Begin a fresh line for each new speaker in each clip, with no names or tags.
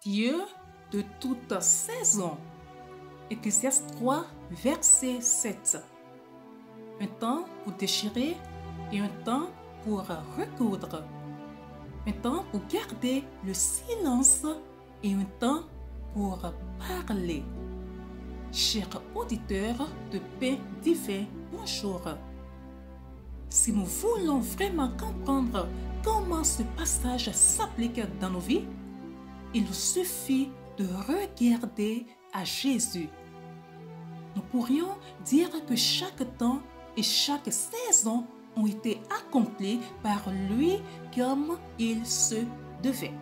Dieu de toute saison. Ecclésiaste 3, verset 7. Un temps pour déchirer et un temps pour recoudre. Un temps pour garder le silence et un temps pour parler. Chers auditeurs de Pain Divin, bonjour. Si nous voulons vraiment comprendre comment ce passage s'applique dans nos vies, il nous suffit de regarder à Jésus. Nous pourrions dire que chaque temps et chaque saison ont été accomplis par lui comme il se devait.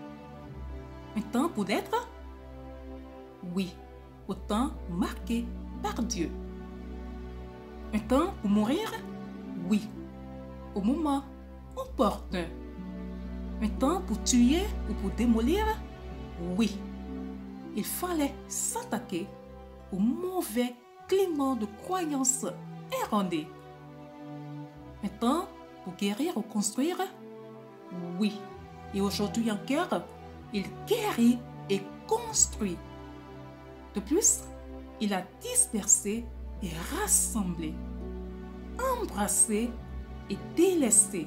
Un temps pour naître? Oui, au temps marqué par Dieu. Un temps pour mourir? Oui, au moment opportun. Un temps pour tuer ou pour démolir? Oui, il fallait s'attaquer au mauvais climat de croyances erronées. Un temps pour guérir ou construire? Oui, et aujourd'hui encore, il guérit et construit. De plus, il a dispersé et rassemblé, embrassé et délaissé,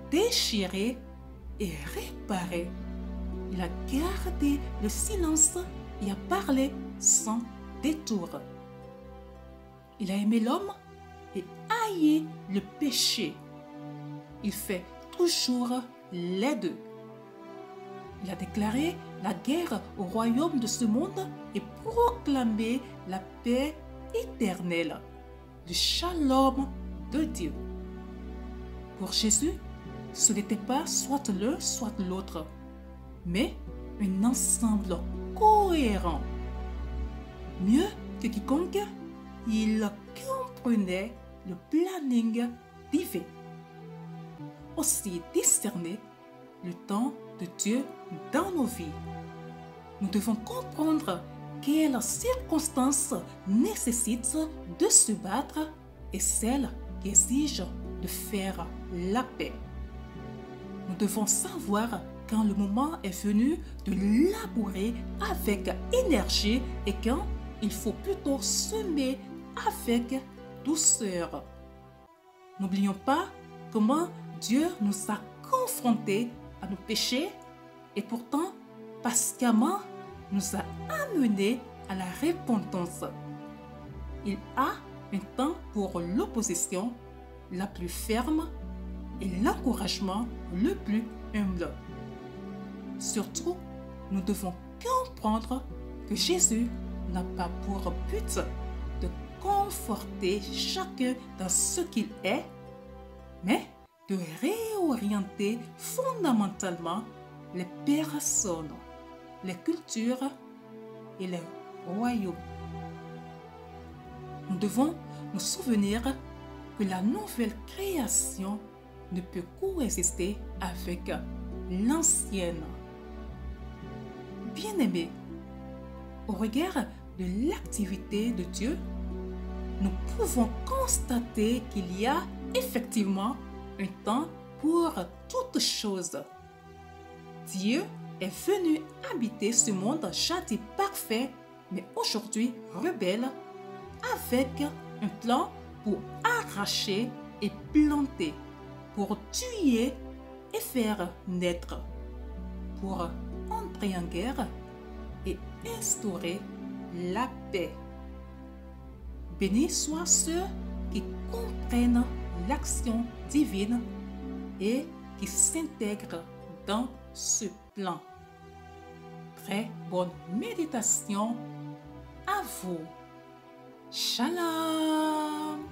déchiré et réparé. Il a gardé le silence et a parlé sans détour. Il a aimé l'homme et haï le péché. Il fait toujours les deux. Il a déclaré la guerre au royaume de ce monde et proclamé la paix éternelle, le shalom de Dieu. Pour Jésus, ce n'était pas soit l'un, soit l'autre, mais un ensemble cohérent. Mieux que quiconque, il comprenait le planning divin. Aussi discerner le temps de Dieu dans nos vies. Nous devons comprendre quelles circonstances nécessitent de se battre et celles qui exigent de faire la paix. Nous devons savoir quand le moment est venu de labourer avec énergie et quand il faut plutôt semer avec douceur. N'oublions pas comment Dieu nous a confrontés à nos péchés et pourtant patiemment nous a amenés à la repentance. Il a un temps pour l'opposition la plus ferme et l'encouragement le plus humble. Surtout, nous devons comprendre que Jésus n'a pas pour but de conforter chacun dans ce qu'il est, mais de réorienter fondamentalement les personnes, les cultures et les royaumes. Nous devons nous souvenir que la nouvelle création ne peut coexister avec l'ancienne. Bien-aimés, au regard de l'activité de Dieu, nous pouvons constater qu'il y a effectivement un temps pour toutes choses. Dieu est venu habiter ce monde jadis parfait, mais aujourd'hui rebelle, avec un plan pour arracher et planter, pour tuer et faire naître, pour entrer en guerre et instaurer la paix. Bénis soient ceux qui comprennent l'action divine et qui s'intègrent dans ce plan. Très bonne méditation à vous. Shalom!